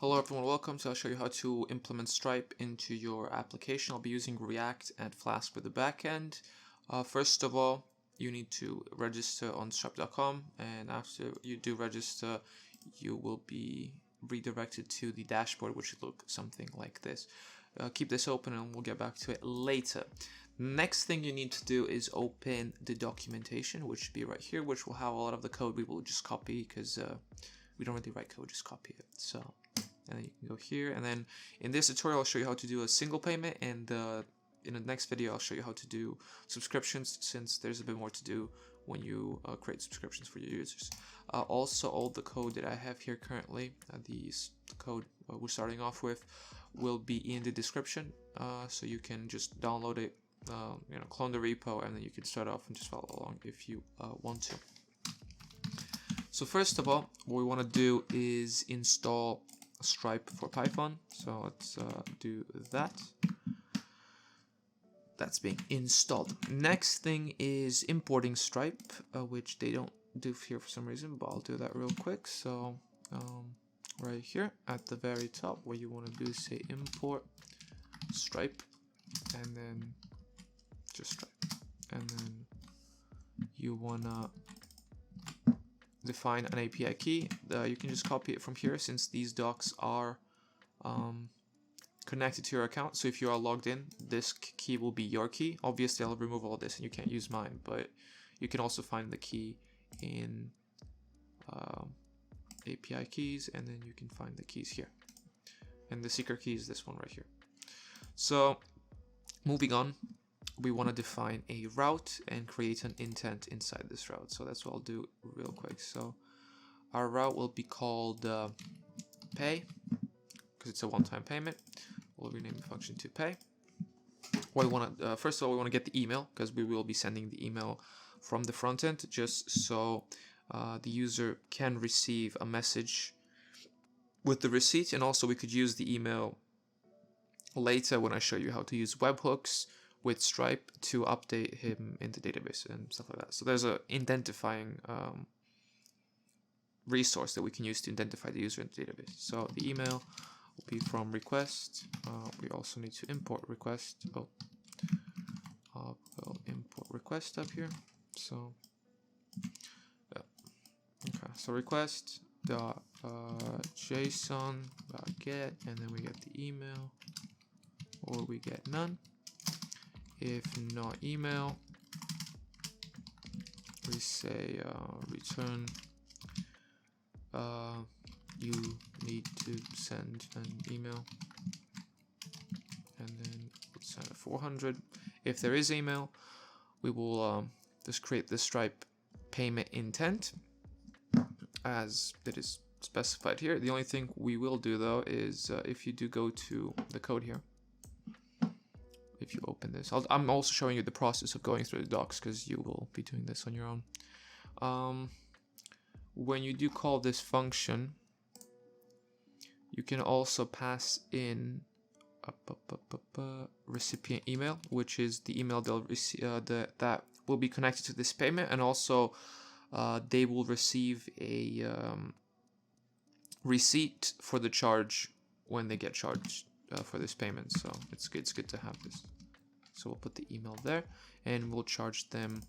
Hello everyone, welcome. So I'll show you how to implement Stripe into your application. I'll be using React and Flask for the backend. First of all, you need to register on stripe.com, and after you do register, you will be redirected to the dashboard, which should look something like this. Keep this open and we'll get back to it later. Next thing you need to do is open the documentation, which should be right here, which will have a lot of the code. We will just copy because we don't really write code, just copy it. So, and then you can go here, and then in this tutorial I'll show you how to do a single payment, and in the next video I'll show you how to do subscriptions, since there's a bit more to do when you create subscriptions for your users. Also, all the code that I have here currently, the code we're starting off with, will be in the description, so you can just download it, clone the repo, and then you can start off and just follow along if you want to. So first of all, what we want to do is install Stripe for Python. So let's do that. That's being installed. Next thing is importing Stripe, which they don't do here for some reason, but I'll do that real quick. So right here at the very top, what you want to do is say import Stripe, and then just Stripe, and then you want to define an API key. You can just copy it from here, since these docs are connected to your account. So if you are logged in, this key will be your key. Obviously I'll remove all this and you can't use mine, but you can also find the key in API keys, and then you can find the keys here, and the secret key is this one right here. So moving on, we want to define a route and create an intent inside this route. So that's what I'll do real quick. So our route will be called pay, because it's a one-time payment. We'll rename the function to pay. What we want to first of all, we want to get the email, because we will be sending the email from the front end, just so the user can receive a message with the receipt. And also we could use the email later when I show you how to use webhooks with Stripe to update him in the database and stuff like that. So there's a identifying resource that we can use to identify the user in the database. So the email will be from request. We also need to import request. We'll import request up here. So okay, so request dot JSON dot get, and then we get the email, or we get none. If not email, we say return you need to send an email, and then we'll send a 400. If there is email, we will just create the Stripe payment intent as it is specified here. The only thing we will do though is if you do go to the code here, if you open this, I'm also showing you the process of going through the docs, because you will be doing this on your own. When you do call this function, you can also pass in recipient email, which is the email they'll receive, that will be connected to this payment, and also they will receive a receipt for the charge when they get charged for this payment. So it's good to have this. So we'll put the email there, and we'll charge them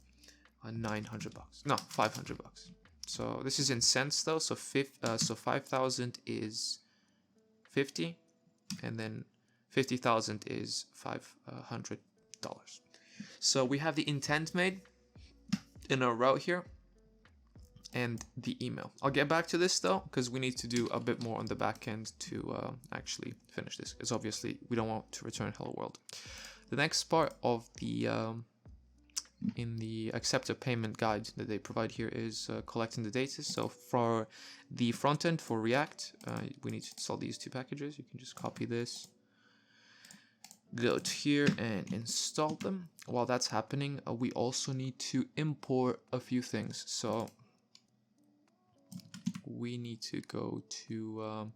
$900. No, $500. So this is in cents though. So 5,000 is 50, and then 50,000 is $500. So we have the intent made in our route here, and the email. I'll get back to this though, because we need to do a bit more on the back end to actually finish this, because obviously we don't want to return hello world. The next part of the in the accepted payment guide that they provide here is collecting the data. So for the front end, for React, we need to install these two packages. You can just copy this, go to here and install them. While that's happening, we also need to import a few things. So we need to go to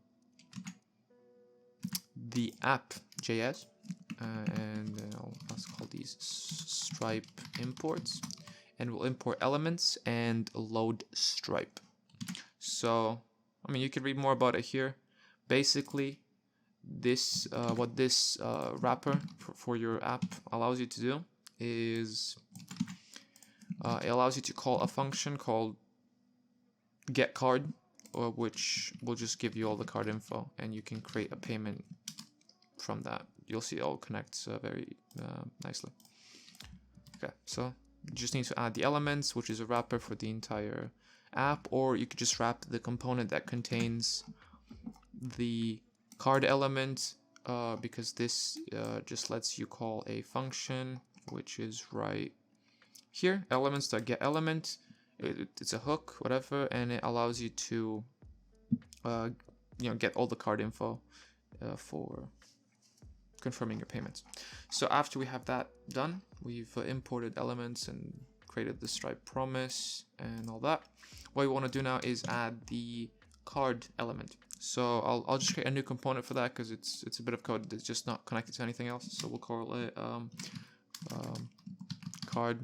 the app.js, and let's call these Stripe imports, and we'll import elements and load Stripe. So I mean, you can read more about it here, basically, this what this wrapper for your app allows you to do is it allows you to call a function called getCard, which will just give you all the card info, and you can create a payment from that. You'll see it all connects very nicely. Okay, so you just need to add the elements, which is a wrapper for the entire app, or you could just wrap the component that contains the card element, because this just lets you call a function, which is right here, elements.getElement. It's a hook, whatever, and it allows you to get all the card info for confirming your payments. So after we have that done, we've imported elements and created the Stripe promise and all that. What we want to do now is add the card element. So I'll just create a new component for that, because it's a bit of code that's just not connected to anything else. So we'll call it card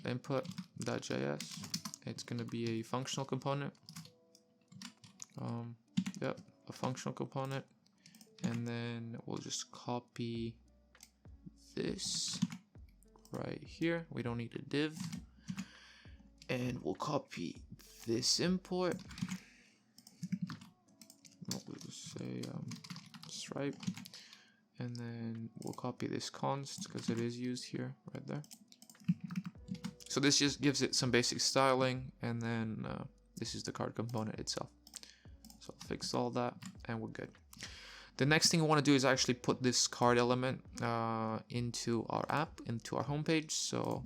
input.js. It's going to be a functional component. Yep, a functional component. And then we'll just copy this right here. We don't need a div. And we'll copy this import. We'll just say Stripe. And then we'll copy this const, because it is used here, right there. So this just gives it some basic styling, and then this is the card component itself. So I'll fix all that, and we're good. The next thing I want to do is actually put this card element into our app, into our homepage. So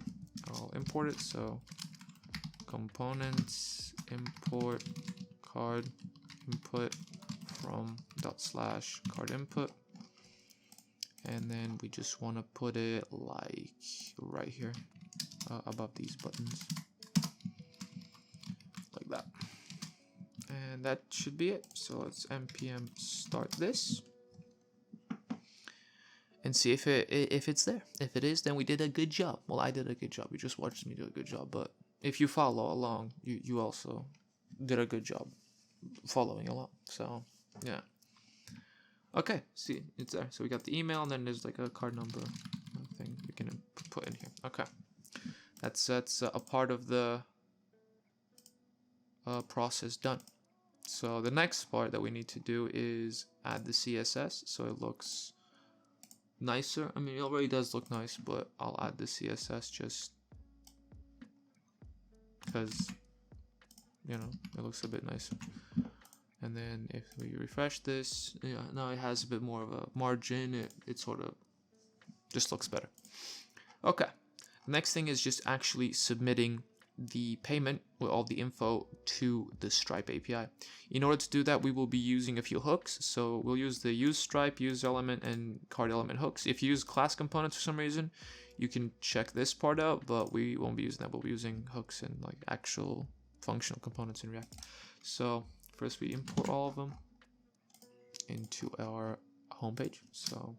I'll import it. So components import card input from /card input, and then we just want to put it like right here above these buttons, like that. And that should be it. So let's npm start this and see if it's there. If it is, then we did a good job. Well, I did a good job. You just watched me do a good job, but if you follow along, you also did a good job following along. So yeah. Okay, see, it's there. So we got the email, and then there's like a card number thing we can put in here. Okay, that's a part of the process done. So the next part that we need to do is add the CSS, so it looks nicer. I mean, it already does look nice, but I'll add the CSS just because, you know, it looks a bit nicer. And then if we refresh this, yeah, now it has a bit more of a margin. It sort of just looks better. Okay, the next thing is just actually submitting the payment with all the info to the Stripe API. In order to do that, we will be using a few hooks. So we'll use the use Stripe, use element, and card element hooks. If you use class components for some reason, you can check this part out, but we won't be using that. We'll be using hooks and like actual functional components in React. So first we import all of them into our homepage. So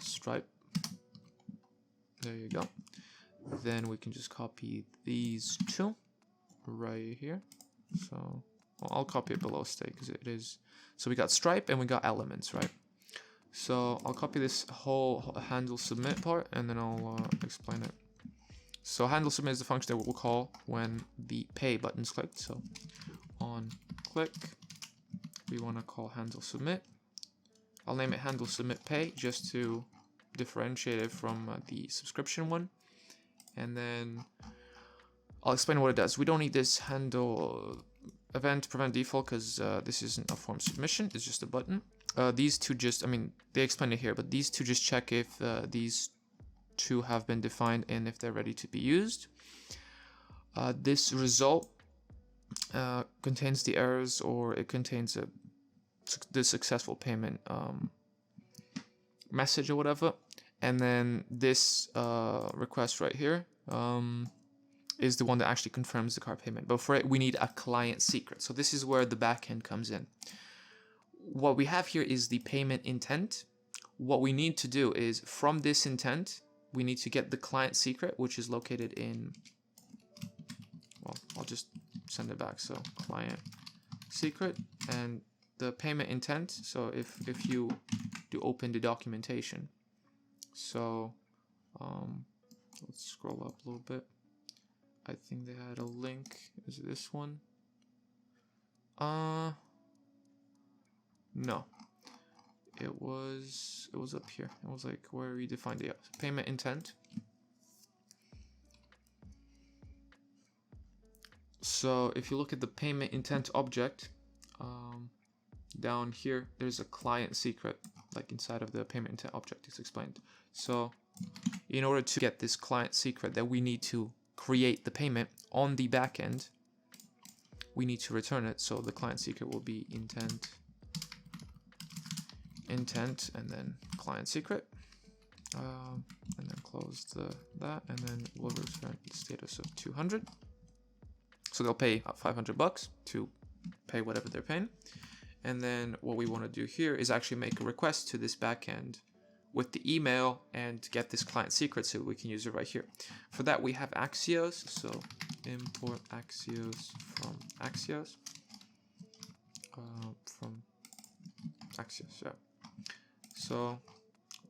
Stripe, there you go. Then we can just copy these two right here. So well, I'll copy it below state because it is. So we got Stripe and we got elements, right? So I'll copy this whole handle submit part, and then I'll explain it. So handle submit is the function that we'll call when the pay button's clicked. So on click, we want to call handle submit. I'll name it handle submit pay just to differentiate it from the subscription one. And then I'll explain what it does. We don't need this handle event prevent default because this isn't a form submission. It's just a button. These two just, I mean, they explain it here, but these two just check if these two have been defined and if they're ready to be used. This result contains the errors, or it contains the successful payment message or whatever. And then this request right here is the one that actually confirms the card payment. But for it, we need a client secret. So this is where the backend comes in. What we have here is the payment intent. What we need to do is from this intent, we need to get the client secret, which is located in, well, I'll just send it back. So client secret, and the payment intent. So if you do open the documentation, so let's scroll up a little bit. I think they had a link. Is it this one? No. It was up here. It was like where we defined the payment intent. So if you look at the payment intent object, down here, there's a client secret, like inside of the payment intent object. It's explained. So in order to get this client secret, that we need to create the payment on the back end, we need to return it. So the client secret will be intent, and then client secret, and then close that, and then we'll return the status of 200. So they'll pay $500 to pay whatever they're paying. And then what we want to do here is actually make a request to this backend with the email and get this client secret so we can use it right here. For that, we have Axios. So import Axios from Axios. Yeah. So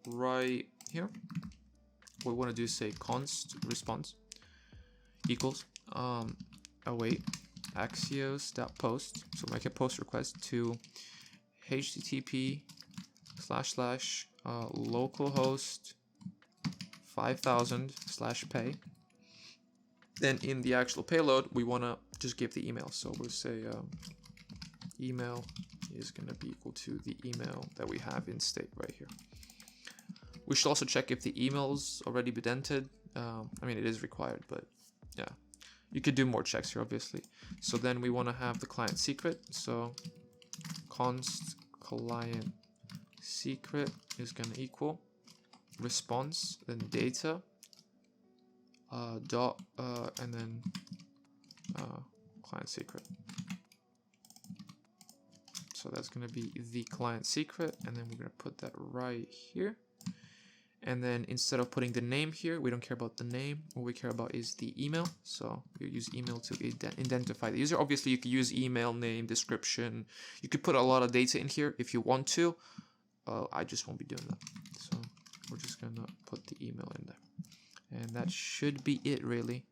right here, what we want to do is say const response equals await axios.post. So make a post request to http://localhost 5000/pay. Then in the actual payload, we want to just give the email. So we'll say email is going to be equal to the email that we have in state right here. We should also check if the email's already indented. I mean, it is required, but yeah, you could do more checks here, obviously. So then we want to have the client secret. So const client secret is going to equal response, then data, dot, and then client secret. So that's going to be the client secret, and then we're going to put that right here. And then instead of putting the name here, we don't care about the name. What we care about is the email. So you use email to identify the user. Obviously, you could use email, name, description. You could put a lot of data in here if you want to. I just won't be doing that. So we're just going to put the email in there. And that should be it, really.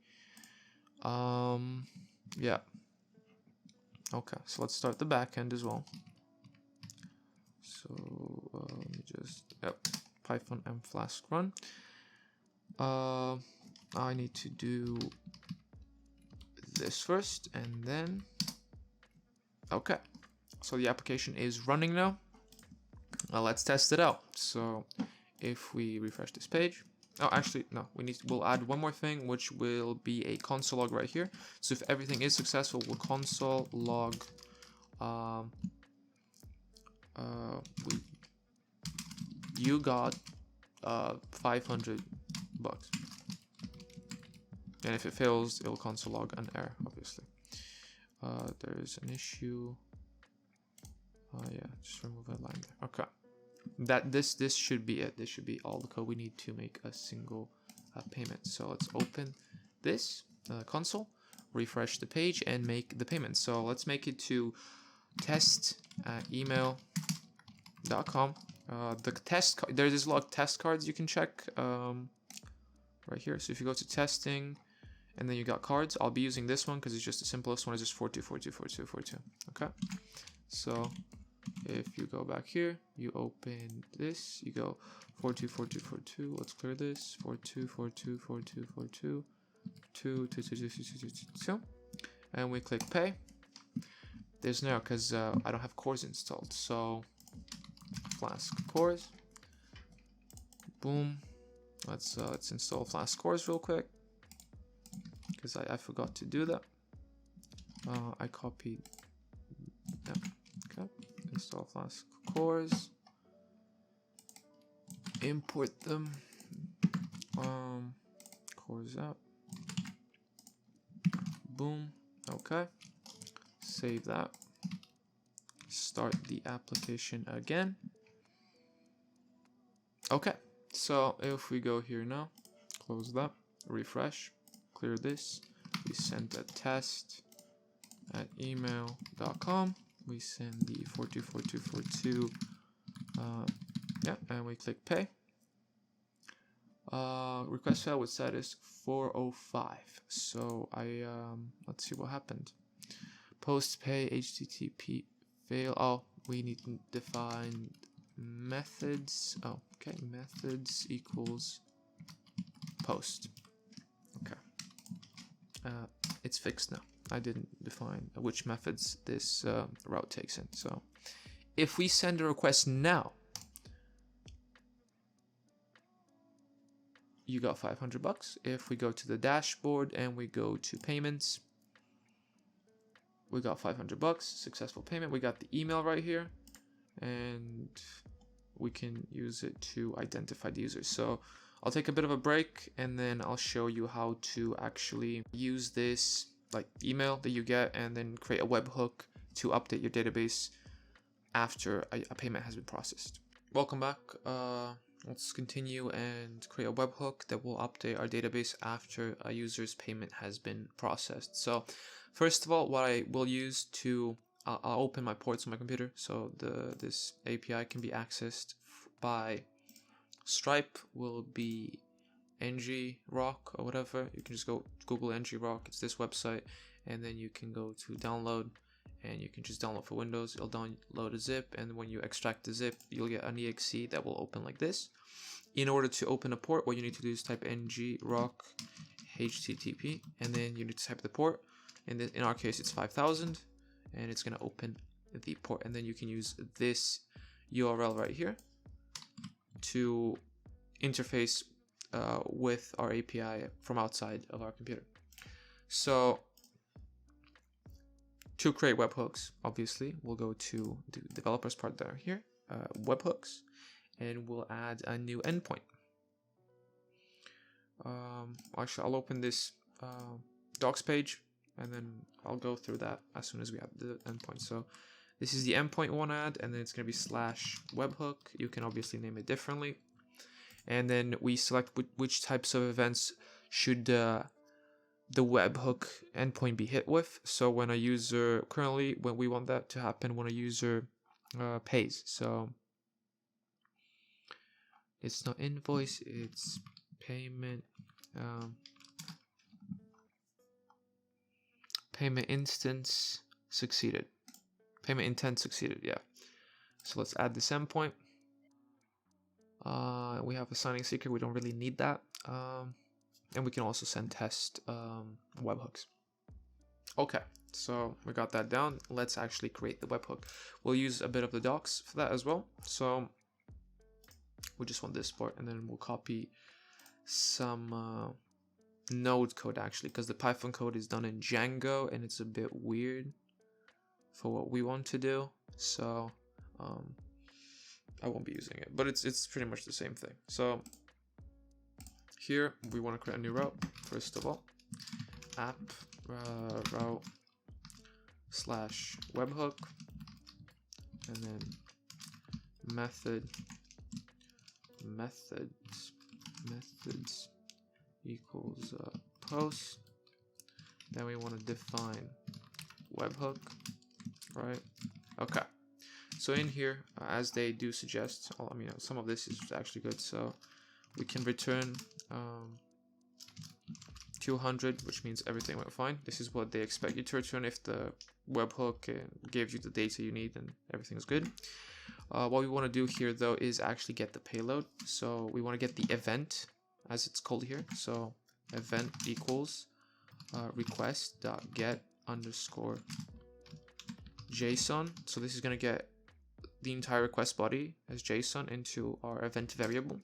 Yeah. Okay, so let's start the backend as well. So let me just, Python and Flask run. I need to do this first, and then, okay. So the application is running now. Let's test it out. So if we refresh this page, oh, actually, no, we'll add one more thing, which will be a console log right here. So if everything is successful, we'll console log, you got $500. And if it fails, it'll console log an error, obviously. There's an issue. Yeah, just remove that line there. Okay. This should be it. This should be all the code we need to make a single payment. So let's open this console, refresh the page, and make the payment. So let's make it to test@email.com. There's a lot of test cards you can check right here. So if you go to testing, and then you got cards, I'll be using this one because it's just the simplest one. It's just 42424242. Okay. So if you go back here, you open this, you go 424242. Let's clear this. 42424242. 2222222. And we click pay. There's no, because I don't have cores installed. So Flask cores. Boom. Let's install Flask cores real quick, because I forgot to do that. I copied. Yeah. Okay. Install Flask cores. Import them. Cores out. Boom. Okay. Save that. Start the application again. Okay. So if we go here now, close that, refresh, clear this, we send a test@email.com, we send the 424242, yeah, and we click pay. Request failed with status 405. So let's see what happened. Post pay HTTP fail. Oh, we need to define methods. Oh, okay, methods equals post. Okay, it's fixed now. I didn't define which methods this route takes in. So if we send a request now, you got $500. If we go to the dashboard and we go to payments, we got $500, successful payment. We got the email right here, and we can use it to identify the user. So I'll take a bit of a break, and then I'll show you how to actually use this like email that you get, and then create a webhook to update your database after a payment has been processed. Welcome back. Let's continue and create a webhook that will update our database after a user's payment has been processed. So first of all, what I will use to I'll open my ports on my computer, so this API can be accessed by Stripe. Will be NGRock or whatever. You can just go Google NGRock. It's this website, and then you can go to download, and you can just download for Windows. It'll download a zip, and when you extract the zip, you'll get an exe that will open like this. In order to open a port, what you need to do is type NGRock HTTP, and then you need to type the port. And in our case, it's 5000, and it's going to open the port. And then you can use this URL right here to interface with our API from outside of our computer. So to create webhooks, obviously, we'll go to the developers part there here, webhooks, and we'll add a new endpoint. Actually, I'll open this docs page, and then I'll go through that as soon as we add the endpoint. So this is the endpoint we want to add, and then it's going to be /webhook. You can obviously name it differently. And then we select which types of events should the webhook endpoint be hit with. So when a user, currently when we want that to happen when a user pays. So it's not invoice, it's payment. Payment instance succeeded. Payment intent succeeded, yeah. So let's add this endpoint. We have a signing secret, we don't really need that. And we can also send test webhooks. Okay, so we got that down. Let's actually create the webhook. We'll use a bit of the docs for that as well. So we just want this part, and then we'll copy some Node code actually, because the Python code is done in Django and it's a bit weird for what we want to do. So I won't be using it, but it's pretty much the same thing. So here we want to create a new route. First of all, app route /webhook, and then methods equals post. Then we want to define webhook, right? Okay. So in here, as they do suggest, I mean, some of this is actually good. So we can return 200, which means everything went fine. This is what they expect you to return if the webhook gave you the data you need and everything is good. What we want to do here, though, is actually get the payload. So we want to get the event, as it's called here. So event equals request.get underscore JSON. So this is going to get the entire request body as JSON into our event variable.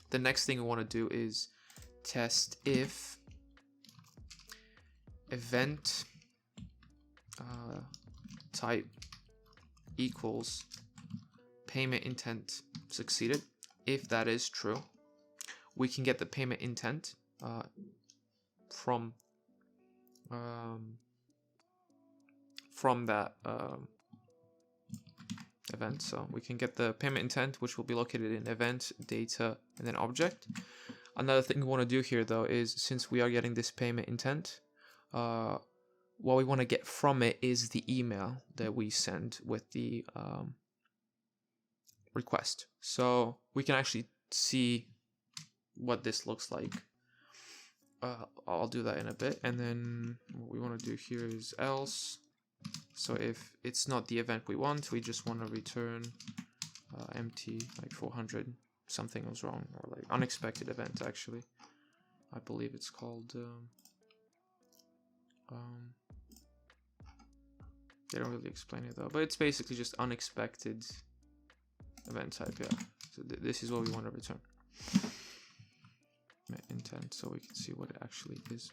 The next thing we want to do is test if event type equals payment intent succeeded. If that is true, we can get the payment intent from that event. So we can get the payment intent, which will be located in event, data, and then object. Another thing we want to do here, though, is since we are getting this payment intent, what we want to get from it is the email that we send with the request. So we can actually see what this looks like. I'll do that in a bit. And then what we want to do here is else. So if it's not the event we want, we just want to return empty, like 400, something was wrong, or like unexpected event actually. I believe it's called, they don't really explain it though, but it's basically just unexpected event type, yeah. So this is what we want to return. Intent, so we can see what it actually is.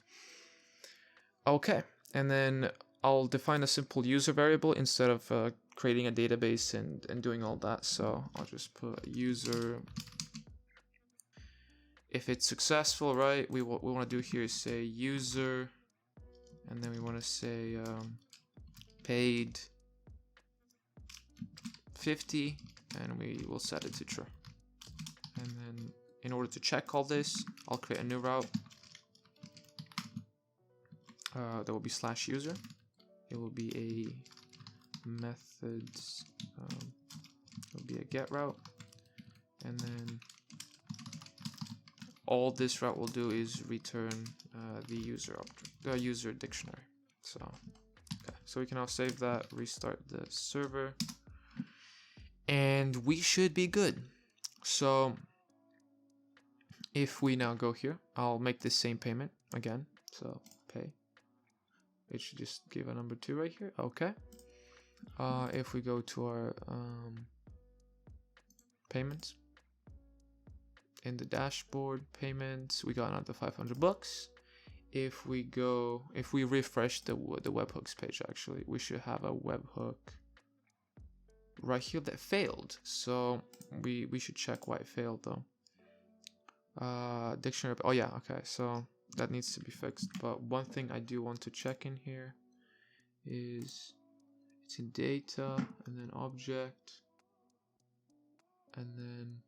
Okay, and then I'll define a simple user variable instead of creating a database and doing all that. So I'll just put user. If it's successful, right, what we want to do here is say user, and then we want to say paid 50, and we will set it to true. And then in order to check all this, I'll create a new route. That will be /user. It will be a methods. It will be a get route, and then all this route will do is return the user dictionary. So, okay. So we can now save that, restart the server, and we should be good. So if we now go here, I'll make the same payment again. So pay. It should just give a number 2 right here. Okay. If we go to our payments, in the dashboard payments, we got another $500. If we refresh the webhooks page, actually, we should have a webhook right here that failed. So we should check why it failed though. Dictionary. Oh yeah. Okay. So that needs to be fixed. But one thing I do want to check in here is it's in data and then object and then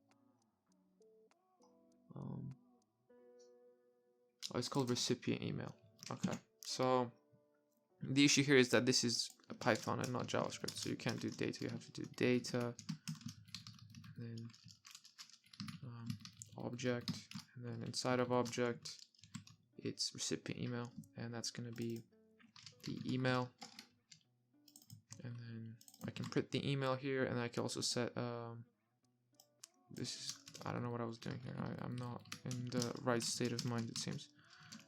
it's called recipient email. Okay. So the issue here is that this is a Python and not JavaScript, so you can't do data. You have to do data and then object, and then inside of object it's recipient email, and that's going to be the email, and then I can print the email here, and I can also set this is, I don't know what I was doing here. I'm not in the right state of mind, it seems.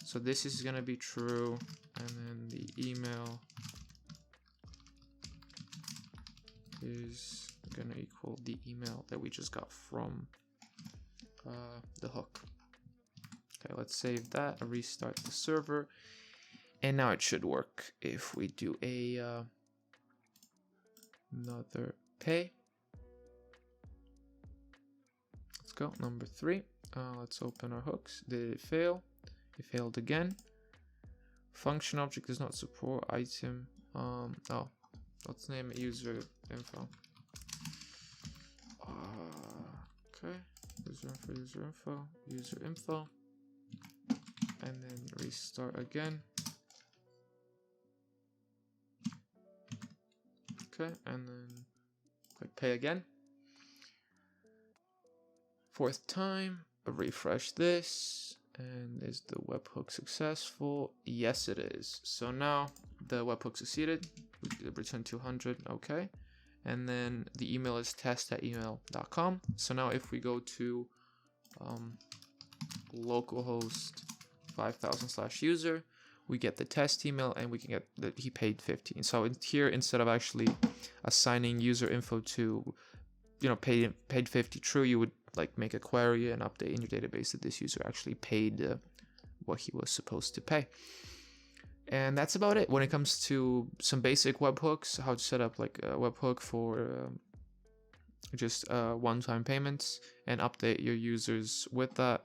So this is going to be true, and then the email is going to equal the email that we just got from the hook. Okay, let's save that, restart the server, and now it should work. If we do a another pay, let's go, number 3. Let's open our hooks. Did it fail? It failed again. Function object does not support item. Oh, let's name it user info. Okay, user info, and then restart again. Okay, and then click pay again. 4th time, refresh this, and is the webhook successful? Yes, it is. So now the webhook succeeded. We return 200. Okay. And then the email is test@email.com. So now if we go to localhost 5000/user, we get the test email, and we can get that he paid 15. So here, instead of actually assigning user info to, paid 50 true, you would like make a query and update in your database that this user actually paid what he was supposed to pay. And that's about it when it comes to some basic webhooks, how to set up like a webhook for just one-time payments and update your users with that.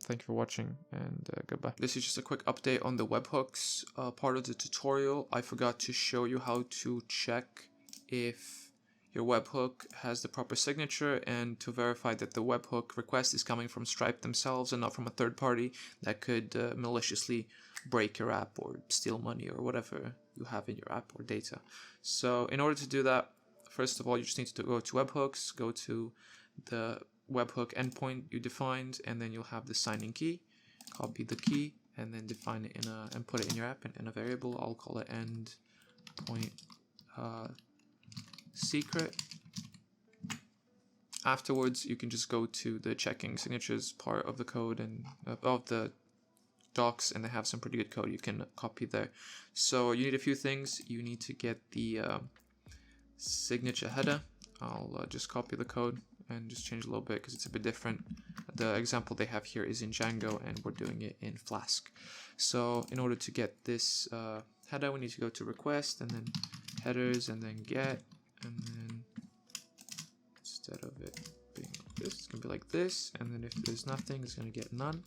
Thank you for watching, and goodbye. This is just a quick update on the webhooks part of the tutorial. I forgot to show you how to check if your webhook has the proper signature, and to verify that the webhook request is coming from Stripe themselves and not from a third party that could maliciously break your app or steal money or whatever you have in your app or data. So in order to do that, first of all, you just need to go to Webhooks, go to the webhook endpoint you defined, and then you'll have the signing key. Copy the key and then define it and put it in your app in a variable. I'll call it endpoint secret. Afterwards, you can just go to the checking signatures part of the code and of the docs, and they have some pretty good code you can copy there. So you need a few things. You need to get the signature header. I'll just copy the code and just change a little bit because it's a bit different. The example they have here is in Django and we're doing it in Flask. So in order to get this header, we need to go to request and then headers and then get, and then instead of it being like this, it's gonna be like this, and then if there's nothing, it's gonna get none.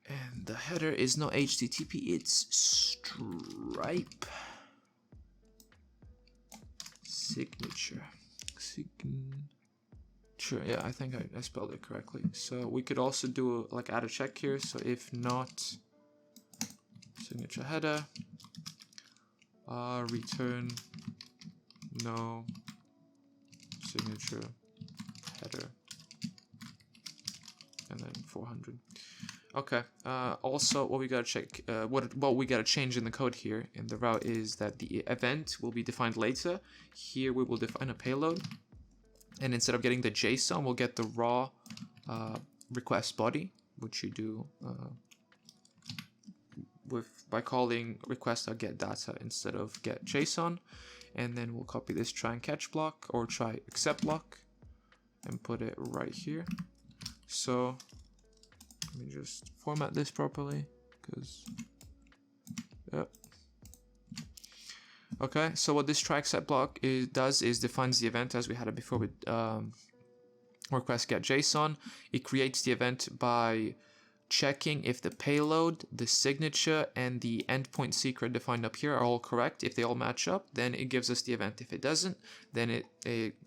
And the header is not HTTP, it's Stripe signature. Yeah, I think I spelled it correctly. So we could also do add a check here. So if not signature header, return no signature header, and then 400. Okay. Also, what we gotta check, what we gotta change in the code here in the route is that the event will be defined later. Here we will define a payload, and instead of getting the JSON, we'll get the raw request body, which you do by calling request.getData instead of getJSON, and then we'll copy this try and catch block or try except block and put it right here. So let me just format this properly, because yep. Okay, so what this try except block does is defines the event as we had it before with request get JSON. It creates the event by checking if the payload, the signature, and the endpoint secret defined up here are all correct. If they all match up, then it gives us the event. If it doesn't, then it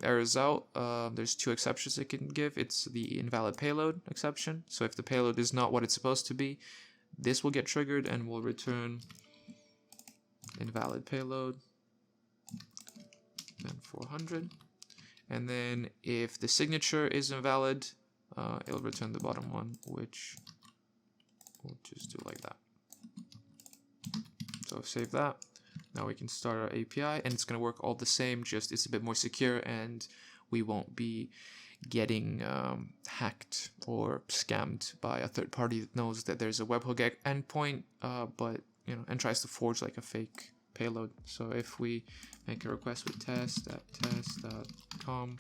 errors out. There's two exceptions it can give. It's the invalid payload exception. So if the payload is not what it's supposed to be, this will get triggered and will return invalid payload and 400. And then if the signature is invalid, it'll return the bottom one, which we'll just do like that. So save that. Now we can start our API, and it's going to work all the same, just it's a bit more secure, and we won't be getting hacked or scammed by a third party that knows that there's a webhook endpoint, but and tries to forge like a fake payload. So if we make a request with test.test.com,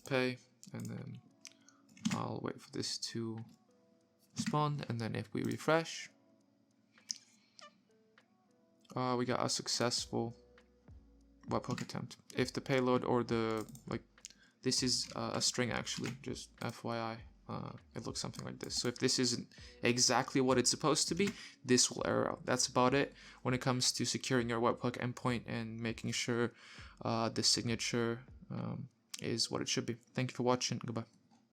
pay, and then I'll wait for this to respond, and then if we refresh, we got a successful webhook attempt. If the payload or the this is a string actually, just FYI, it looks something like this. So if this isn't exactly what it's supposed to be, this will error out. That's about it when it comes to securing your webhook endpoint and making sure the signature is what it should be. Thank you for watching. Goodbye.